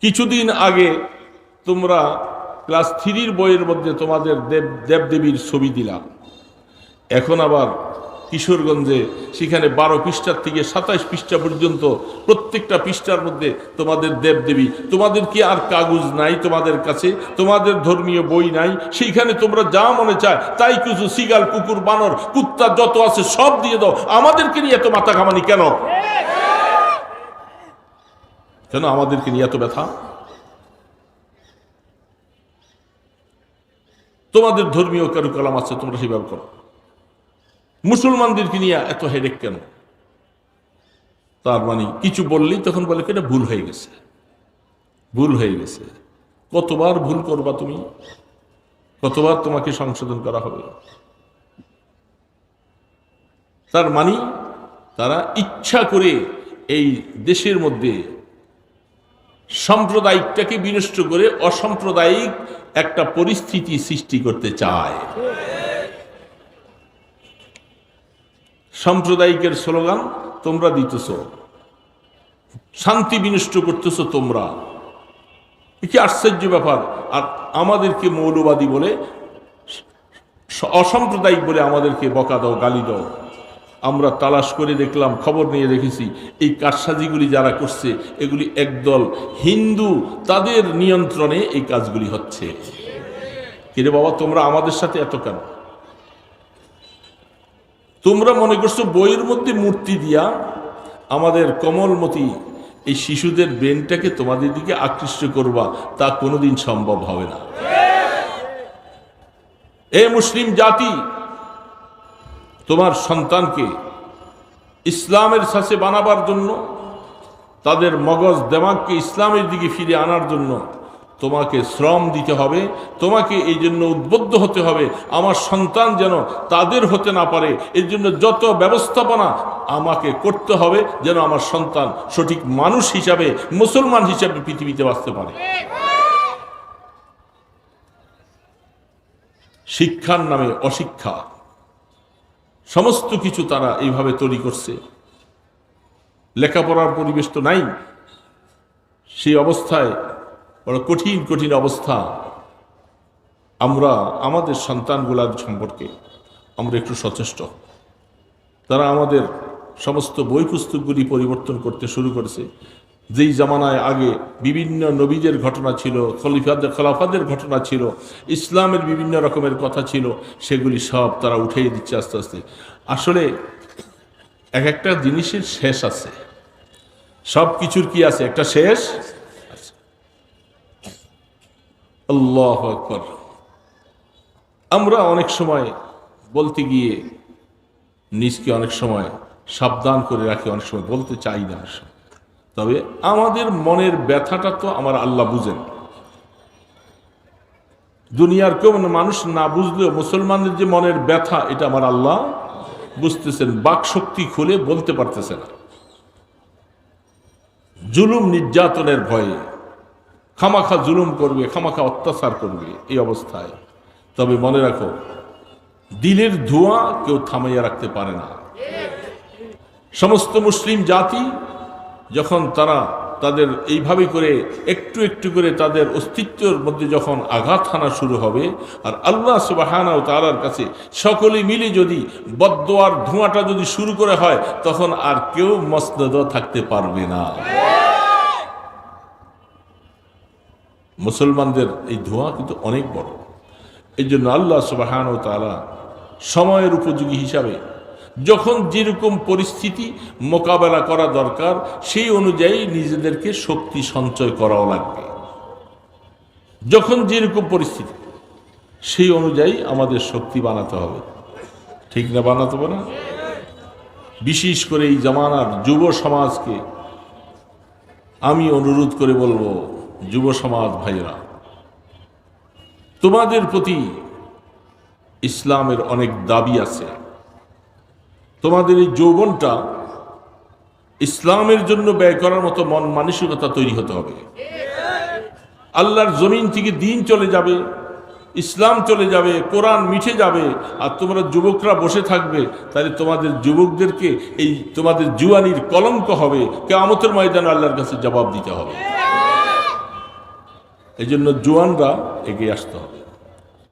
কিছুদিন আগে তোমরা ক্লাস 3 বইয়ের মধ্যে তোমাদের দেবদেবীর ছবি দিলাম। এখন আবার কিশোরগঞ্জে সেখানে 12 পৃষ্ঠার থেকে 27 পৃষ্ঠা পর্যন্ত প্রত্যেকটা পৃষ্ঠার মধ্যে তোমাদের দেবদেবী। তোমাদের কি আর কাগজ নাই তোমাদের কাছে? তোমাদের ধর্মীয় বই নাই? সেইখানে তোমরা যা মনে চায় তাই কিছু সিগাল, কুকুর, বানর, কুত্তা যত আছে সব দিয়ে দাও। আমাদেরকে নিয়ে এত মাথা ঘামানি কেন? কেন আমাদেরকে নিয়ে এত ব্যথা? তোমাদের ধর্মীয় কারুকালাম আছে, তোমরা সেভাবে করো। মুসলমানদেরকে নিয়ে এত হেডেক কেন? তার মানে কিছু বললেই তখন বলে এটা ভুল হয়ে গেছে, ভুল হয়ে গেছে। কতবার ভুল করবা তুমি? কতবার তোমাকে সংশোধন করা হবে? তার মানে তারা ইচ্ছা করে এই দেশের মধ্যে সাম্প্রদায়িকটাকে বিনষ্ট করে অসাম্প্রদায়িক একটা পরিস্থিতি সৃষ্টি করতে চায়। সাম্প্রদায়িকের স্লোগান তোমরা দিতেছ, শান্তি বিনষ্ট করতেছ তোমরা। কি আশ্চর্য ব্যাপার! আর আমাদেরকে মৌলবাদী বলে, অসাম্প্রদায়িক বলে আমাদেরকে বকা দাও, গালি দাও। আমরা তালাশ করে দেখলাম, খবর নিয়ে দেখেছি, এই কারসাজিগুলি যারা করছে এগুলি একদল হিন্দু, তাদের নিয়ন্ত্রণে এই কাজগুলি হচ্ছে। কিরে বাবা, তোমরা আমাদের সাথে এত কেন? তোমরা মনে করছো বইয়ের মধ্যে মূর্তি দিয়া আমাদের কোমলমতি এই শিশুদের ব্রেনটাকে তোমাদের দিকে আকৃষ্ট করবা, তা কোনোদিন সম্ভব হবে না। এ মুসলিম জাতি, তোমার সন্তানকে ইসলামের সাথে বানাবার জন্য, তাদের মগজ দেমাগকে ইসলামের দিকে ফিরে আনার জন্য তোমাকে শ্রম দিতে হবে। তোমাকে এই জন্য উদ্বুদ্ধ হতে হবে, আমার সন্তান যেন তাদের হতে না পারে। এর জন্য যত ব্যবস্থাপনা আমাকে করতে হবে, যেন আমার সন্তান সঠিক মানুষ হিসাবে, মুসলমান হিসাবে পৃথিবীতে বাঁচতে পারে। শিক্ষার নামে অশিক্ষা, সমস্ত কিছু তারা এইভাবে তৈরি করছে। লেখাপড়ার পরিবেশ তো নাই। সেই অবস্থায় বড় কঠিন কঠিন অবস্থা। আমরা আমাদের সন্তানগুলার সম্পর্কে আমরা একটু সচেষ্ট। তারা আমাদের সমস্ত বই পুস্তকগুলি পরিবর্তন করতে শুরু করেছে। যেই জামানায় আগে বিভিন্ন নবীদের ঘটনা ছিল, খলিফাদের ঘটনা ছিল, ইসলামের বিভিন্ন রকমের কথা ছিল, সেগুলি সব তারা উঠিয়ে দিচ্ছে আস্তে আস্তে। আসলে এক একটা জিনিসের শেষ আছে, সব কিছুর কি আছে? একটা শেষ আছে। আল্লাহু আকবার। আমরা অনেক সময় বলতে গিয়ে নিজকে অনেক সময় সাবধান করে রাখি, অনেক সময় বলতে চাই না। তবে আমাদের মনের ব্যথাটা তো আমার আল্লাহ বুঝেন। দুনিয়ার কেউ মানুষ না বুঝলেও মুসলমানদের যে মনের ব্যথা, এটা আমার আল্লাহ বুঝতেছেন। বাক শক্তি খুলে বলতে পারতেছে না, জুলুম নির্যাতনের ভয়ে খামাখা জুলুম করবে, খামাখা অত্যাচার করবে এই অবস্থায়। তবে মনে রাখো, দিলের ধোঁয়া কেউ থামাইয়া রাখতে পারে না। সমস্ত মুসলিম জাতি যখন তাদের এইভাবে করে একটু একটু করে তাদের অস্তিত্বের মধ্যে যখন আঘাত হানা শুরু হবে, আর আল্লাহ সুবহানাহু ওয়া তাআলার কাছে সকলে মিলে যদি বদদোয়ার ধোঁয়াটা যদি শুরু করে হয়, তখন আর কেউ মসনদ থাকতে পারবে না। মুসলমানদের এই ধোঁয়া কিন্তু অনেক বড়। এই জন্য আল্লাহ সুবহানাহু ওয়া তাআলা সময়ের উপযোগী হিসাবে যখন যেরকম পরিস্থিতি মোকাবেলা করা দরকার, সেই অনুযায়ী নিজেদেরকে শক্তি সঞ্চয় করাও লাগবে। যখন যেরকম পরিস্থিতি, সেই অনুযায়ী আমাদের শক্তি বানাতে হবে। ঠিক না? বানাতে হবে না? বিশেষ করে এই জামানার যুব সমাজকে আমি অনুরোধ করে বলবো, যুব সমাজ ভাইরা, তোমাদের প্রতি ইসলামের অনেক দাবি আছে। তোমাদের এই যৌবনটা ইসলামের জন্য ব্যয় করার মতো মন মানসিকতা তৈরি হতে হবে। আল্লাহর জমিন থেকে দিন চলে যাবে, ইসলাম চলে যাবে, কোরআন মিঠে যাবে, আর তোমরা যুবকরা বসে থাকবে। তাহলে তোমাদের যুবকদেরকে এই তোমাদের জুয়ানির কলঙ্ক হবে, কিয়ামতের ময়দানে আল্লাহর কাছে জবাব দিতে হবে। এই জন্য জোয়ানরা এগিয়ে আসতে হবে।